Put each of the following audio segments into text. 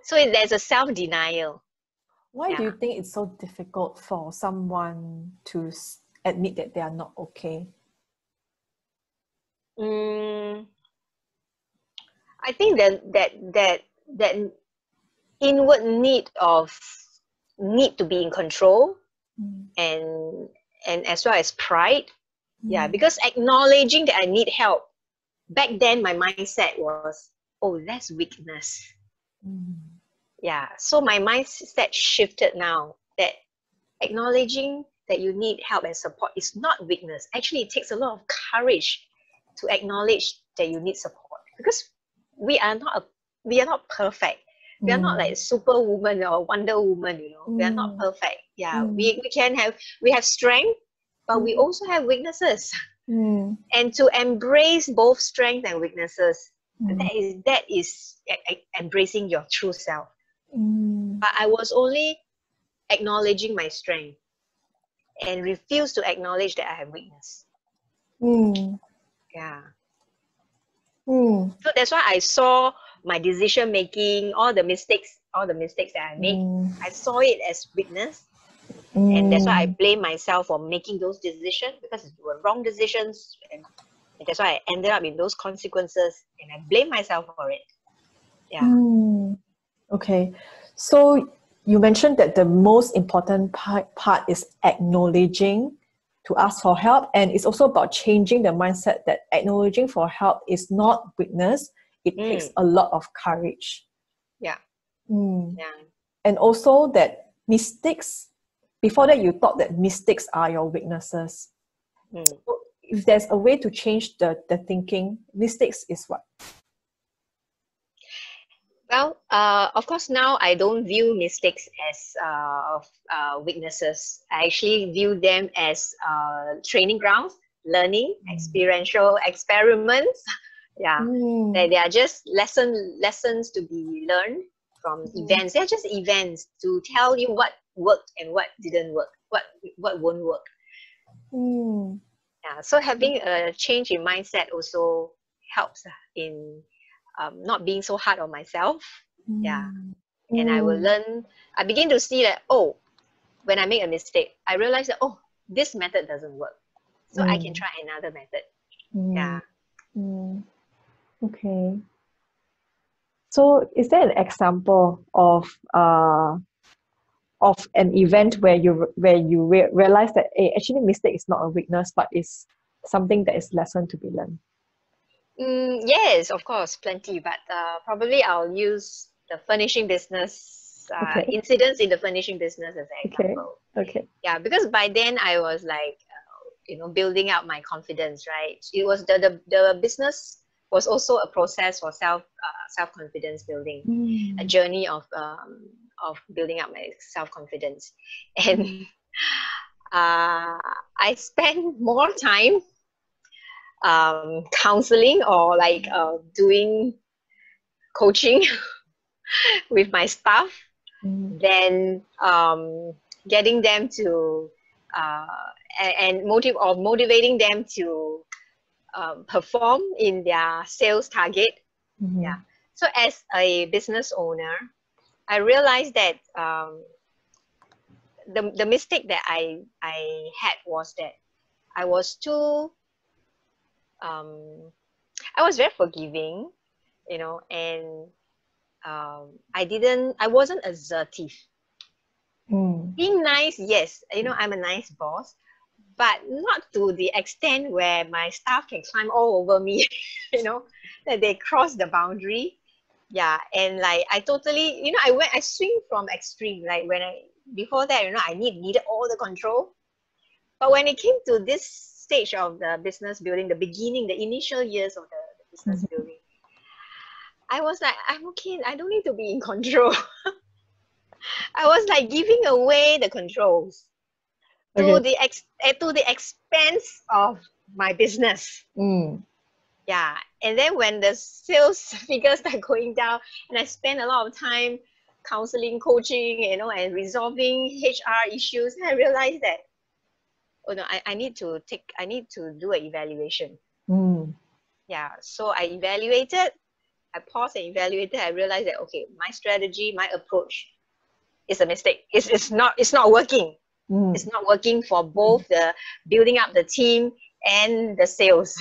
So there's a self-denial. Why do you think it's so difficult for someone to admit that they are not okay? I think that inward need to be in control, and as well as pride. Because acknowledging that I need help, back then my mindset was, oh, that's weakness. So my mindset shifted now, that acknowledging that you need help and support is not weakness. Actually, it takes a lot of courage to acknowledge that you need support, because we are not perfect. We are not like Superwoman or Wonder Woman, we are not perfect. We have strength, but we also have weaknesses. And to embrace both strength and weaknesses, that is embracing your true self. But I was only acknowledging my strength and refuse to acknowledge that I have weakness. So that's why I saw my decision making, all the mistakes that I make, I saw it as weakness. And that's why I blame myself for making those decisions, because it were wrong decisions, and that's why I ended up in those consequences, and I blame myself for it. Okay, so you mentioned that the most important part is acknowledging to ask for help, and it's also about changing the mindset that acknowledging for help is not weakness. It takes a lot of courage. And also that mistakes, before that you thought that mistakes are your weaknesses. So if there's a way to change the thinking, mistakes is what? Well, of course, now I don't view mistakes as weaknesses. I actually view them as training grounds, learning, experiential experiments. They are just lessons to be learned from events. They're just events to tell you what worked and what didn't work, what won't work. So having a change in mindset also helps in not being so hard on myself. And I begin to see that, oh, when I make a mistake, I realize that, oh, this method doesn't work, so I can try another method. Okay, so is there an example of an event where you realize that actually mistake is not a weakness, but is something that is lesson to be learned? Yes, of course, plenty, but probably I'll use the furnishing business, incidents in the furnishing business as an example. Because by then I was like, building out my confidence, right? It was the business was also a process for self-confidence building, a journey of building up my self-confidence. And I spent more time counseling or like doing coaching with my staff than getting them to motivating them to perform in their sales target. So as a business owner, I realized that the mistake that I had was that I was too I was very forgiving, and I wasn't assertive. Being nice, yes, I'm a nice boss, but not to the extent where my staff can climb all over me, that they cross the boundary. And like I totally, I swing from extreme. Like before that, I needed all the control. But when it came to this stage of the business building, the initial years of the business building, I was like, I'm okay. I don't need to be in control. I was like giving away the controls to the expense of my business. And then when the sales figures start going down, and I spend a lot of time counseling, coaching, and resolving HR issues, I realized that, oh no, I need to do an evaluation. So I evaluated, I paused and evaluated. I realized that, okay, my strategy, my approach is a mistake. It's not working. It's not working for both the building up the team and the sales.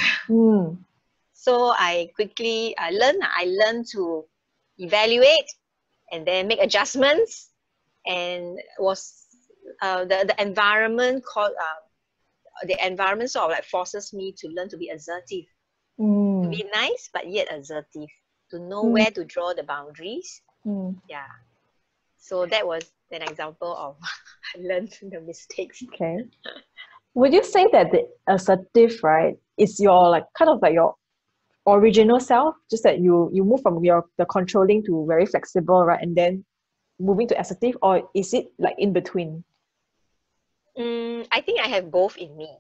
So I learned to evaluate and then make adjustments, and was the environment sort of like forces me to learn to be assertive, to be nice but yet assertive, to know where to draw the boundaries. Yeah. So that was an example of I learned the mistakes. Okay. Would you say that the assertive, right, is your like kind of like your original self, just that you move from the controlling to very flexible, right, and then moving to assertive, or is it like in between? I think I have both in me.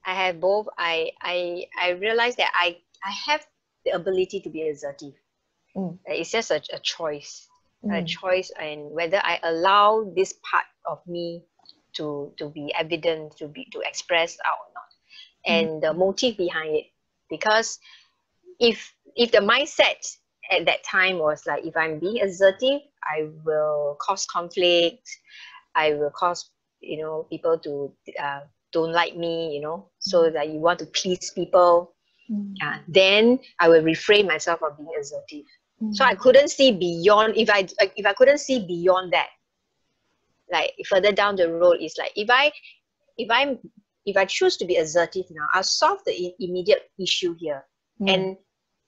I have both. I realized that I have the ability to be assertive. It's just a choice. A choice, and whether I allow this part of me to be evident, to express out or not, and the motive behind it. Because if the mindset at that time was like, if I'm being assertive, I will cause conflict, I will cause people to don't like me, so that you want to please people, then I will refrain myself from being assertive. So I couldn't see beyond. If I couldn't see beyond that, like further down the road, is like if I choose to be assertive now, I'll solve the immediate issue here, and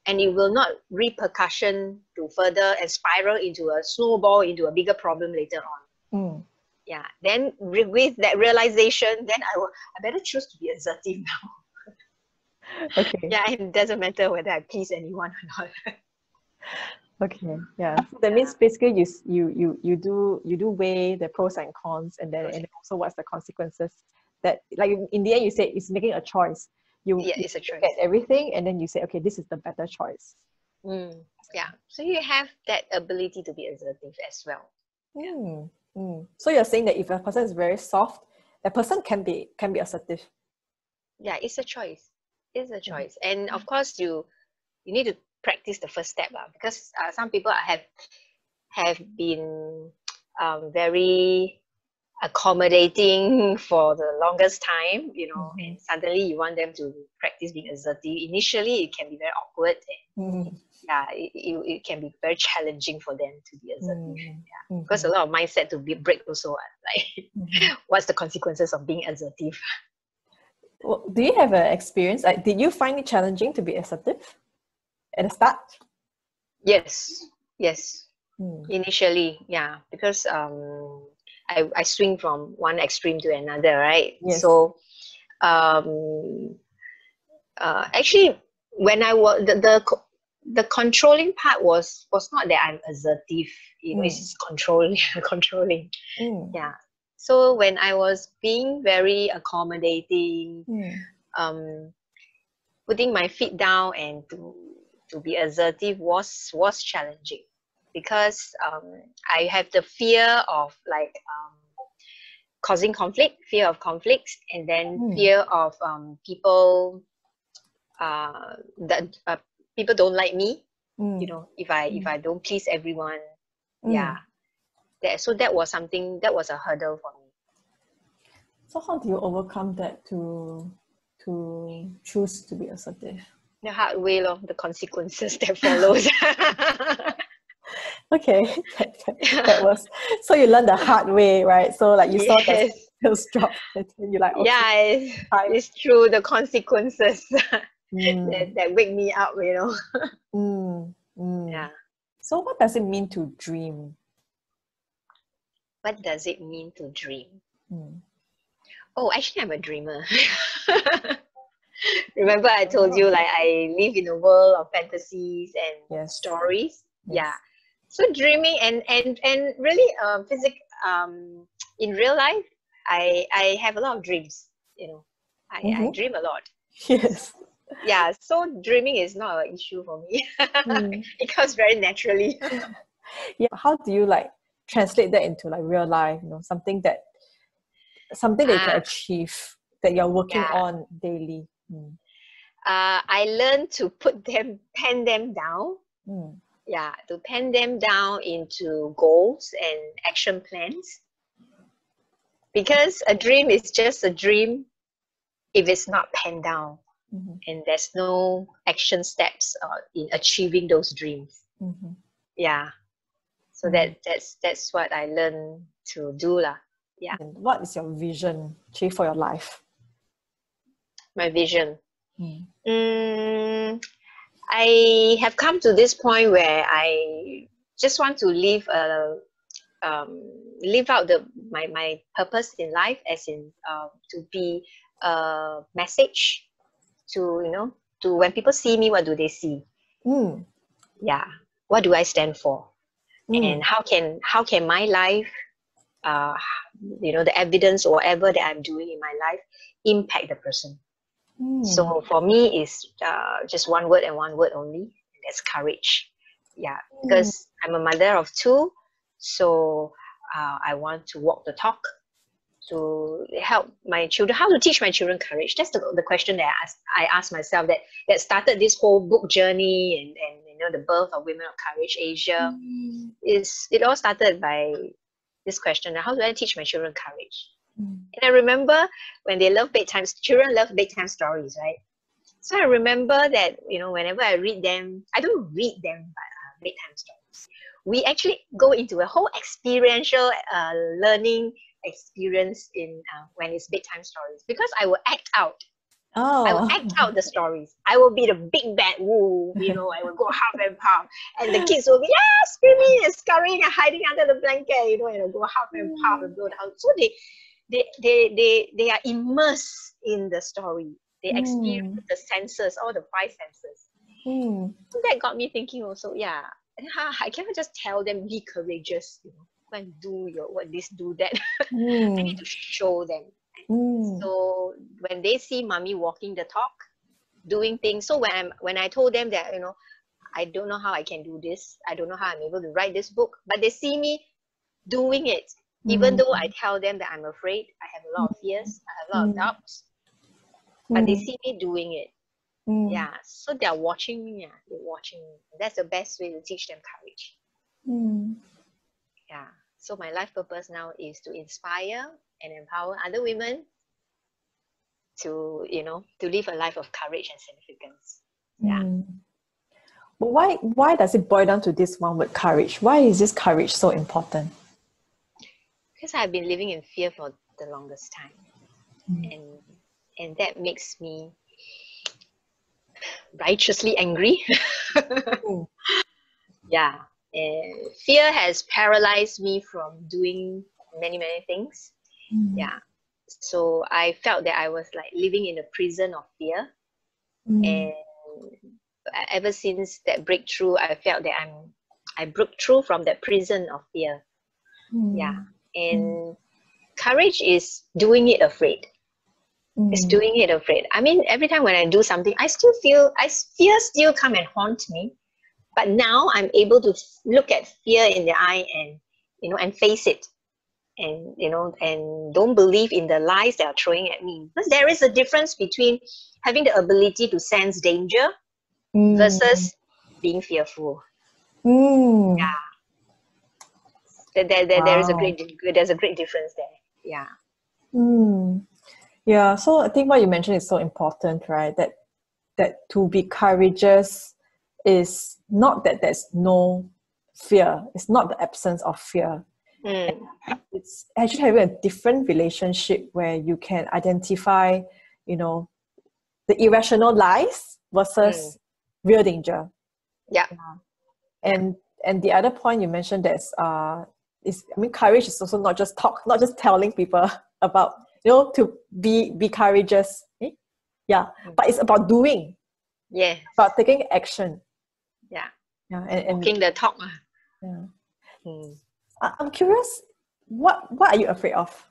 it will not repercussion to further and spiral into a snowball into a bigger problem later on. Yeah. Then with that realization, then I better choose to be assertive now. Okay. Yeah, it doesn't matter whether I please anyone or not. Okay, yeah. So that means basically you do weigh the pros and cons, and also what's the consequences. That, like, in the end, you say it's making a choice. It's a choice. Look at everything, and then you say, okay, this is the better choice. Yeah. So you have that ability to be assertive as well. So you're saying that if a person is very soft, that person can be assertive. Yeah, it's a choice. It's a choice, and of course you need to practice the first step, because some people have been very accommodating for the longest time, and suddenly you want them to practice being assertive. Initially, it can be very awkward. Yeah, it can be very challenging for them to be assertive. Because a lot of mindset to break also. Like, what's the consequences of being assertive? Well, do you have an experience? Like, did you find it challenging to be assertive at the start? Yes. Initially, yeah, because I swing from one extreme to another, right? Yes. So actually, when I was the controlling part was not that I'm assertive, it's just controlling. Yeah. So when I was being very accommodating, putting my feet down and to be assertive was challenging, because I have the fear of causing fear of conflicts, and then fear of people that people don't like me. If I don't please everyone. Yeah. So that was a hurdle for me. So how do you overcome that to choose to be assertive? The hard way, the consequences that follows. Okay, that was, so you learned the hard way, right? So like you saw the sales drop, and then you're like, okay, yeah, it's true, the consequences that wake me up, Yeah. So what does it mean to dream? What does it mean to dream? Oh, actually, I'm a dreamer. Remember I told you, like, I live in a world of fantasies and stories. Yeah. So dreaming and really in real life, I have a lot of dreams, I dream a lot. Yes. Yeah, so dreaming is not an issue for me. It comes very naturally. Yeah. How do you translate that into real life, something that you can achieve, that you're working on daily? I learned to pen them down. Yeah, to pen them down into goals and action plans. Because a dream is just a dream if it's not penned down, and there's no action steps in achieving those dreams. Yeah. So that's what I learned to do lah. Yeah. And what is your vision actually for your life? My vision. I have come to this point where I just want to live out my purpose in life, as in to be a message to to when people see me, what do they see? Yeah, what do I stand for? And how can my life, the evidence or whatever that I'm doing in my life, impact the person? So for me, it's just one word and one word only, and that's courage. Yeah, because I'm a mother of two, so I want to walk the talk to help my children. How to teach my children courage? That's the question that I asked myself. That started this whole book journey, and the birth of Women of Courage Asia. It all started by this question: how do I teach my children courage? And I remember when they love bedtime, children love bedtime stories, right? So I remember that, whenever I read them, I don't read them bedtime stories. We actually go into a whole experiential learning experience in when it's bedtime stories, because I will act out. I will act out the stories. I will be the big bad wolf, I will go half and half. And the kids will be, screaming and scurrying and hiding under the blanket, and I'll go half and half and go down. So they are immersed in the story. They experience the senses, all the five senses. So that got me thinking also, I cannot just tell them, be courageous, go and do this, do that. I need to show them. So when they see mommy walking the talk, doing things, so when I told them that, I don't know how I can do this, I don't know how I'm able to write this book, but they see me doing it. Even though I tell them that I'm afraid, I have a lot of fears, I have a lot of doubts, but they see me doing it. Yeah, so they're watching me. They're watching me. That's the best way to teach them courage. Yeah. So my life purpose now is to inspire and empower other women to live a life of courage and significance. Yeah. But why does it boil down to this one word, courage? Why is this courage so important? Because I've been living in fear for the longest time, and that makes me righteously angry. Yeah, and fear has paralyzed me from doing many things. Yeah, so I felt that I was like living in a prison of fear, and ever since that breakthrough, I felt that I broke through from that prison of fear. Yeah. And courage is doing it afraid. It's doing it afraid. I mean, every time when I do something, fear still come and haunt me. But now I'm able to look at fear in the eye and face it. And, and don't believe in the lies that are throwing at me. Because there is a difference between having the ability to sense danger versus being fearful. Yeah. There's a great difference there. Yeah. Yeah. So I think what you mentioned is so important, right? That to be courageous is not that there's no fear. It's not the absence of fear. It's actually having a different relationship where you can identify, the irrational lies versus real danger. Yeah. And the other point you mentioned courage is also not just telling people about, to be courageous. But it's about doing. Yeah. About taking action. Yeah. And walking the talk. Yeah. I'm curious, what are you afraid of?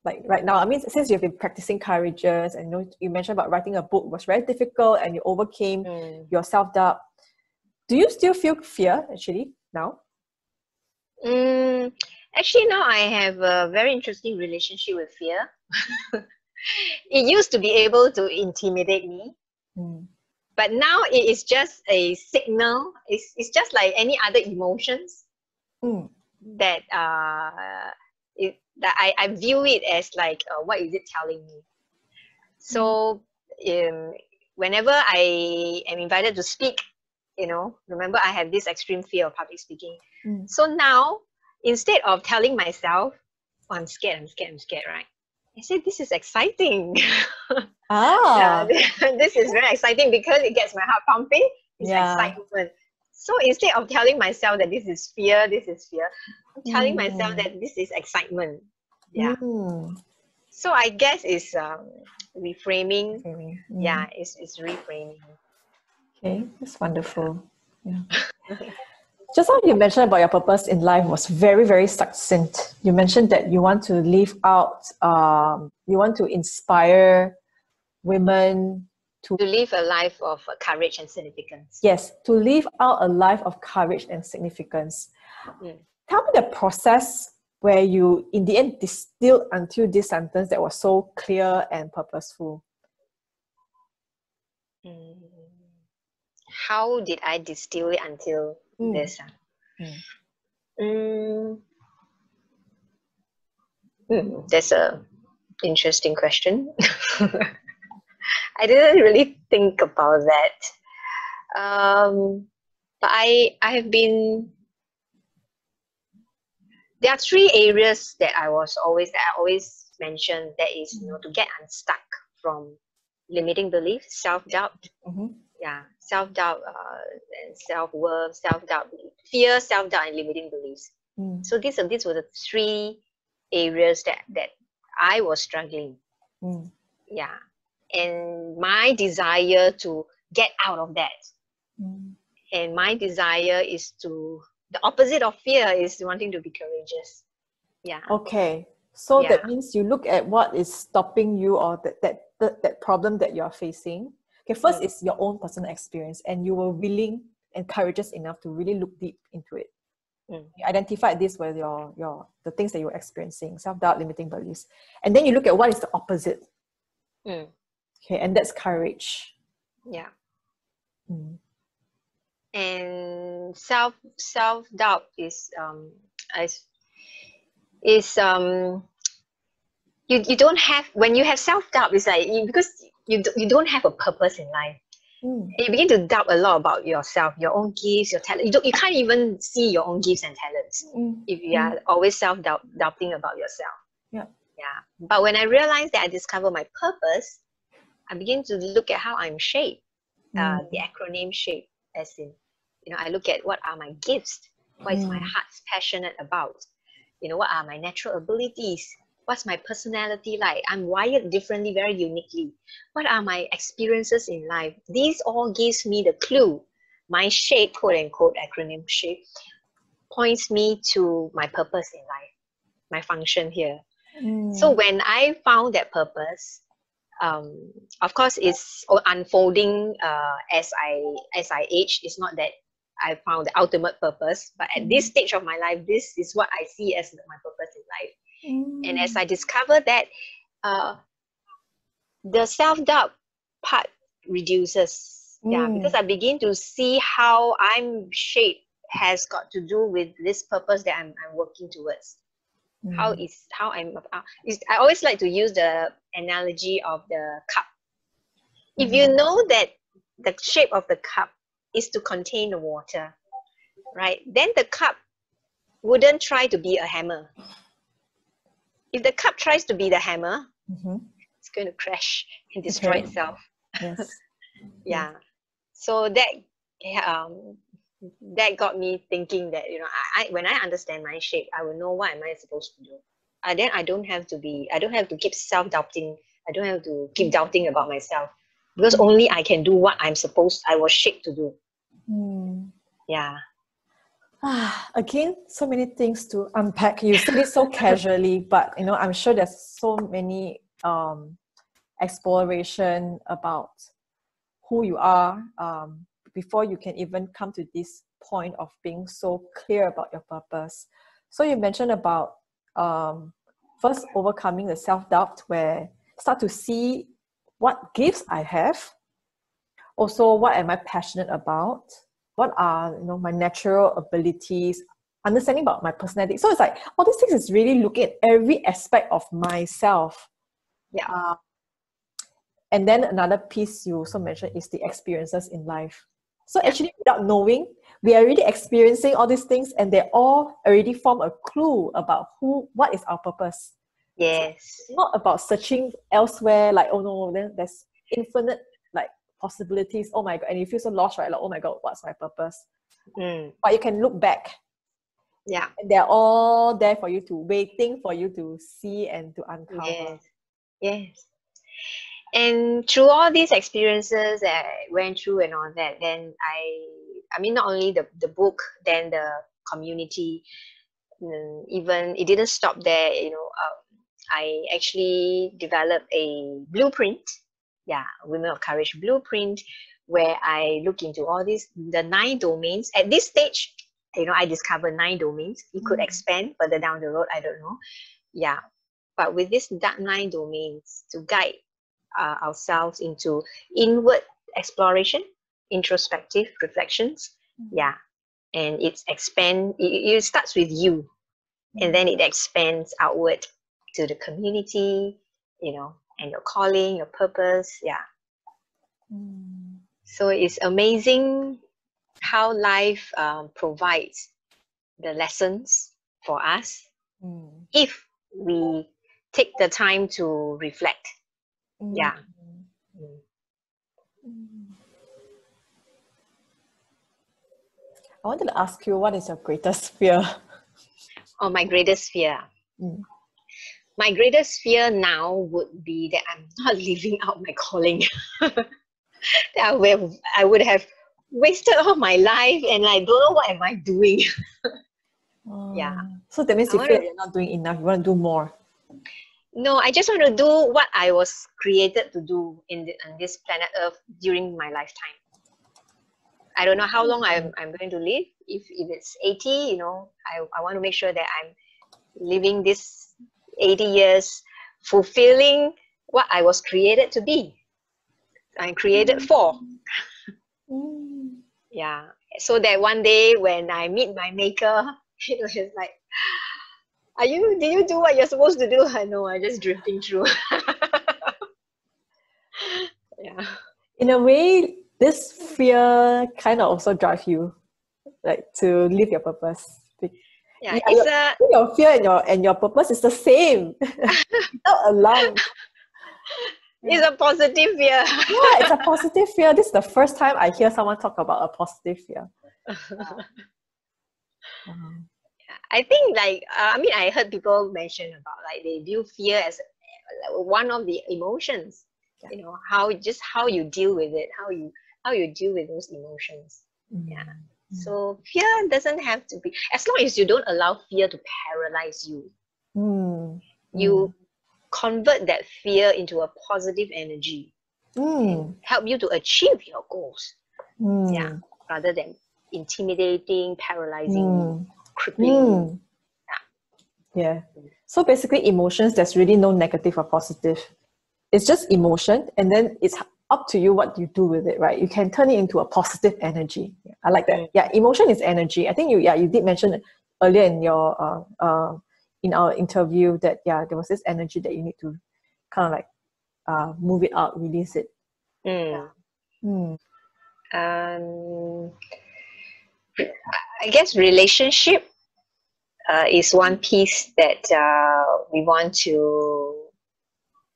Like right now, I mean, since you've been practicing courageous, and you mentioned about writing a book was very difficult and you overcame your self-doubt. Do you still feel fear actually now? Actually, now I have a very interesting relationship with fear. It used to be able to intimidate me. But now it is just a signal. It's just like any other emotions that I view it as like, what is it telling me? So whenever I am invited to speak, remember I have this extreme fear of public speaking. So now, instead of telling myself, oh, I'm scared, right? I said, this is exciting. This is very exciting because it gets my heart pumping. It's excitement. So instead of telling myself that this is fear, I'm telling myself that this is excitement. Yeah. So I guess it's reframing. Yeah, it's reframing. Okay, that's wonderful. Yeah. Just how you mentioned about your purpose in life was very, very succinct. You mentioned that you want to live out, you want to inspire women to live a life of courage and significance. Yes, to live out a life of courage and significance. Tell me the process where you, in the end, distilled until this sentence that was so clear and purposeful. How did I distill it until this? That's a interesting question. I didn't really think about that. But I have been. There are three areas that I always mention. That is, to get unstuck from limiting beliefs, self-doubt. Self-doubt, and self-worth, self-doubt, fear, self-doubt, and limiting beliefs. So these were the three areas that I was struggling. Yeah. And my desire to get out of that. And my desire is the opposite of fear is wanting to be courageous. Yeah. Okay. So that means you look at what is stopping you, or that problem that you're facing. Okay, first is your own personal experience, and you were willing and courageous enough to really look deep into it. You identified this with the things that you were experiencing, self-doubt, limiting beliefs. And then you look at what is the opposite. Okay, and that's courage. Yeah. And self-doubt is you don't have, when you have self-doubt, it's like because you don't have a purpose in life. You begin to doubt a lot about yourself, your own gifts, your talent. You can't even see your own gifts and talents if you are always doubting about yourself. But when I realized that I discovered my purpose, I begin to look at how I'm shaped. The acronym shape, as in, I look at what are my gifts, what is my heart's passionate about, what are my natural abilities, what's my personality like. I'm wired differently, very uniquely. What are my experiences in life? These all gives me the clue. My shape, quote unquote, acronym shape, points me to my purpose in life, my function here. So when I found that purpose, of course, it's unfolding as I age. It's not that I found the ultimate purpose, but at this stage of my life, this is what I see as my purpose in life. And as I discover that, the self-doubt part reduces. Because I begin to see how I'm shaped has got to do with this purpose that I'm working towards. I always like to use the analogy of the cup. If you know that the shape of the cup is to contain the water, right? Then the cup wouldn't try to be a hammer. If the cup tries to be the hammer, it's going to crash and destroy itself. Yes. So that got me thinking that, when I understand my shape, I will know what am I supposed to do. Then I don't have to keep self-doubting. I don't have to keep doubting about myself, because only I can do what I was shaped to do. Yeah. Again, so many things to unpack. You said it so casually, but I'm sure there's so many exploration about who you are before you can even come to this point of being so clear about your purpose. So you mentioned about first overcoming the self-doubt, where start to see what gifts I have, Also, what am I passionate about? What are, you know, my natural abilities? Understanding about my personality. So it's like all these things is really looking at every aspect of myself. Yeah. And then another piece you also mentioned is the experiences in life. So Yeah. actually, without knowing, we are already experiencing all these things, and they all already form a clue about what is our purpose. Yes. So not about searching elsewhere, like, oh no, then there's infinite like possibilities. Oh my god, and you feel so lost, right? Like, oh my god, what's my purpose? But you can look back. Yeah. And they're all there for you waiting for you to see and to uncover. Yes. Yes. And through all these experiences that I went through and all that, then I mean, not only the book, then the community, even it didn't stop there, I actually developed a blueprint, Women of Courage blueprint, where I look into all these, the 9 domains. At this stage, I discovered 9 domains. It could expand further down the road, I don't know. Yeah. But with these 9 domains to guide ourselves into inward exploration, introspective reflections, and it starts with you, and then it expands outward to the community, and your calling, your purpose. So it's amazing how life provides the lessons for us if we take the time to reflect. I wanted to ask you, what is your greatest fear? Oh, my greatest fear. My greatest fear now would be that I'm not living out my calling. That I would have wasted all my life, and I don't know what am I doing. So that means you feel like you're not doing enough. You want to do more. No, I just want to do what I was created to do on this planet Earth during my lifetime. I don't know how long I'm going to live. If it's 80, I want to make sure that I'm living this 80 years fulfilling what I was created to be. I'm created for. So that one day when I meet my maker, it's like, did you do what you're supposed to do? I know, I'm just drifting through. In a way, this fear kind of also drives you, like, to live your purpose. Your fear and your purpose is the same. Not aligned. It's a positive fear. It's a positive fear. This is the first time I hear someone talk about a positive fear. I think, I heard people mention about, like, they view fear as one of the emotions. How you deal with it, how you deal with those emotions. So fear doesn't have to be, as long as you don't allow fear to paralyze you. You convert that fear into a positive energy and help you to achieve your goals. Rather than intimidating, paralyzing, crippling. So basically, emotions, there's really no negative or positive. It's just emotion, and then it's up to you what you do with it, right? You can turn it into a positive energy. I like that. Emotion is energy. I think you did mention earlier in your in our interview that there was this energy that you need to kind of like move it out, release it. I guess relationship is one piece that we want to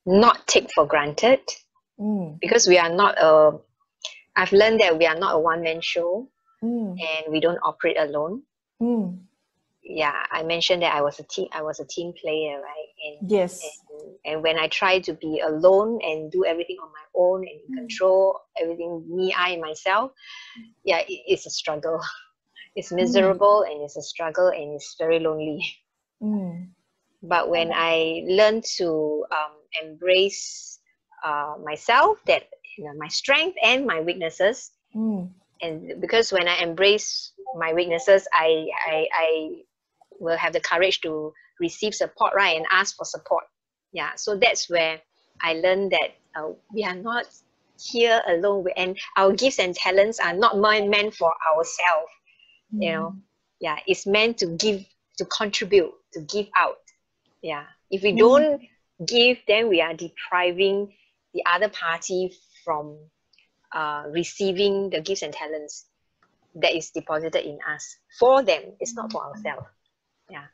not take for granted, because we are not I've learned that we are not a one-man show, and we don't operate alone. I mentioned that I was a team player, right? And when I try to be alone and do everything on my own and control everything, myself, it's a struggle. It's miserable, and it's a struggle, and it's very lonely. But when I learn to embrace myself, that my strength and my weaknesses, and because when I embrace my weaknesses, I will have the courage to receive support, right, and ask for support. So that's where I learned that we are not here alone, and our gifts and talents are not meant for ourselves. You know, yeah, it's meant to give, to contribute, to give out. Yeah, if we don't give, then we are depriving the other party from receiving the gifts and talents that is deposited in us for them. It's not for ourselves. Yeah,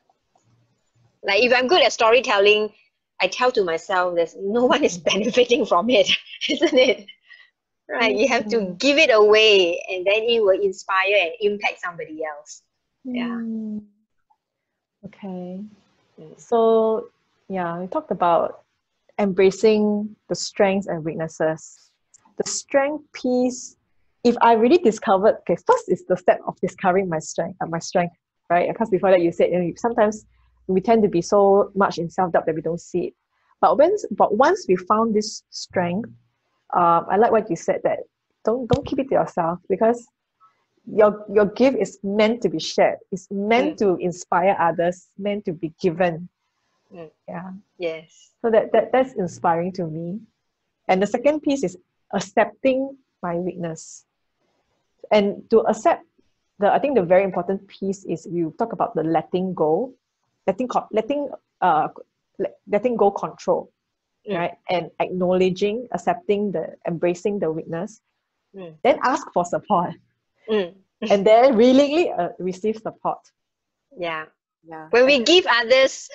like if I'm good at storytelling, I tell to myself that no one is benefiting from it, isn't it? Right? You have to give it away, and then it will inspire and impact somebody else. Yeah. Okay. So, yeah, we talked about embracing the strengths and weaknesses. The strength piece, if I really discovered, okay, first is the step of discovering my strength, right? Because before that you said, you know, sometimes we tend to be so much in self-doubt that we don't see it. But once we found this strength, I like what you said, that don't keep it to yourself, because your gift is meant to be shared. It's meant to inspire others, meant to be given. Yeah. Yes. So that's inspiring to me. And the second piece is accepting my weakness. And to accept, I think the very important piece is you talk about the letting go control, right? And acknowledging, embracing the weakness, then ask for support, and then willingly receive support. Yeah. When we give others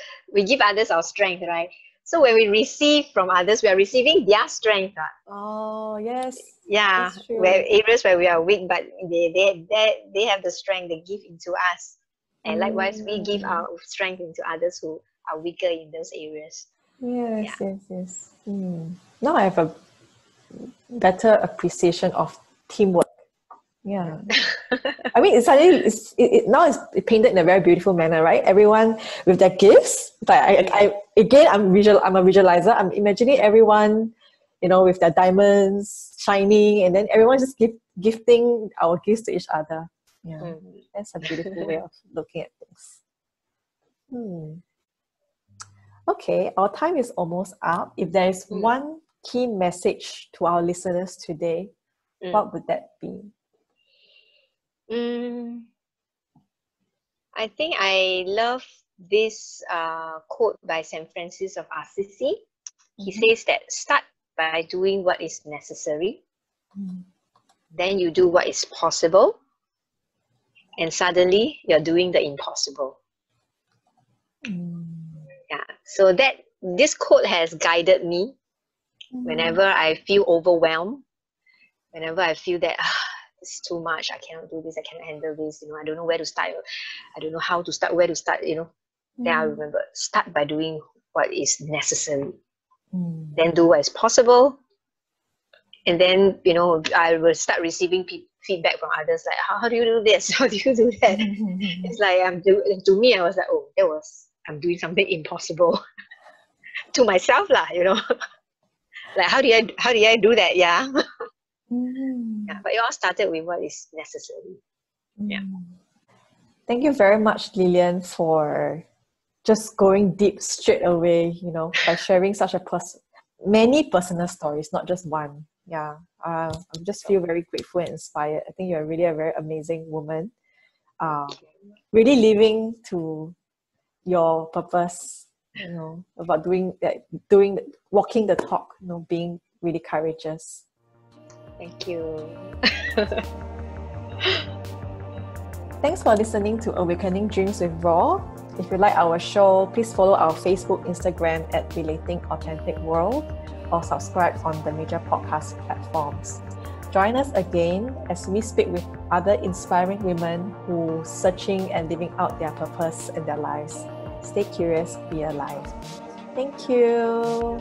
our strength, right? So when we receive from others, we are receiving their strength. Oh, yes. Yeah, where areas where we are weak, but they have the strength, they give into us. And likewise, we give our strength into others who are weaker in those areas. Yes. Now I have a better appreciation of teamwork. Yeah. I mean, now it's painted in a very beautiful manner, right? Everyone with their gifts. But I'm a visualizer. I'm imagining everyone, you know, with their diamonds shining, and then everyone just gifting our gifts to each other. Yeah, that's a beautiful way of looking at things. Okay, our time is almost up. If there is one key message to our listeners today, what would that be? I think I love this quote by St. Francis of Assisi. He says that start by doing what is necessary, then you do what is possible, and suddenly you're doing the impossible. Yeah, so this quote has guided me whenever I feel overwhelmed, whenever I feel that it's too much, I cannot do this, I cannot handle this, you know, I don't know where to start, I don't know how to start, where to start, you know. Then I remember, start by doing what is necessary, then do what is possible, and then, you know, I will start receiving feedback from others, like, how do you do this, how do you do that? It's like, to me, I was like, oh, I'm doing something impossible to myself lah, you know. Like, how do I do that? Yeah. Yeah, but it all started with what is necessary. Yeah. Thank you very much, Lilian, for just going deep straight away, you know, by sharing such many personal stories, not just one. Yeah, I just feel very grateful and inspired. I think you're really a very amazing woman. Really living to your purpose, you know, about walking the talk, you know, being really courageous. Thank you. Thanks for listening to Awakening Dreams with Raw. If you like our show, please follow our Facebook, Instagram at Relating Authentic World, or subscribe on the major podcast platforms. Join us again as we speak with other inspiring women who are searching and living out their purpose in their lives. Stay curious, be alive. Thank you.